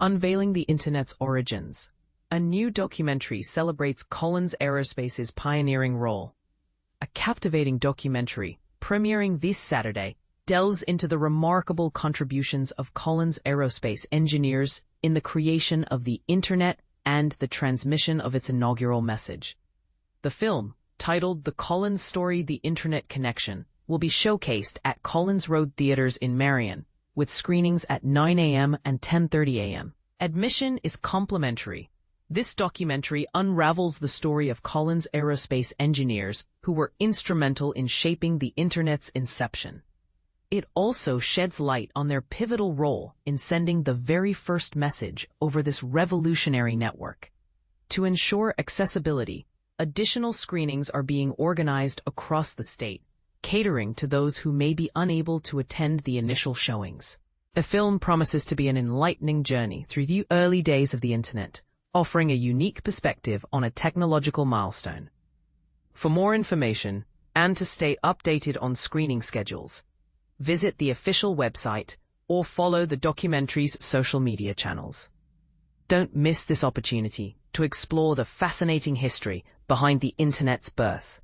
Unveiling the Internet's Origins. A new documentary celebrates Collins Aerospace's pioneering role. A captivating documentary, premiering this Saturday, delves into the remarkable contributions of Collins Aerospace engineers in the creation of the Internet and the transmission of its inaugural message. The film, titled The Collins Story: The Internet Connection, will be showcased at Collins Road Theaters in Marion, with screenings at 9 a.m. and 10:30 a.m. Admission is complimentary. This documentary unravels the story of Collins Aerospace engineers who were instrumental in shaping the Internet's inception. It also sheds light on their pivotal role in sending the very first message over this revolutionary network. To ensure accessibility, additional screenings are being organized across the state, catering to those who may be unable to attend the initial showings. The film promises to be an enlightening journey through the early days of the Internet, offering a unique perspective on a technological milestone. For more information and to stay updated on screening schedules, visit the official website or follow the documentary's social media channels. Don't miss this opportunity to explore the fascinating history behind the Internet's birth.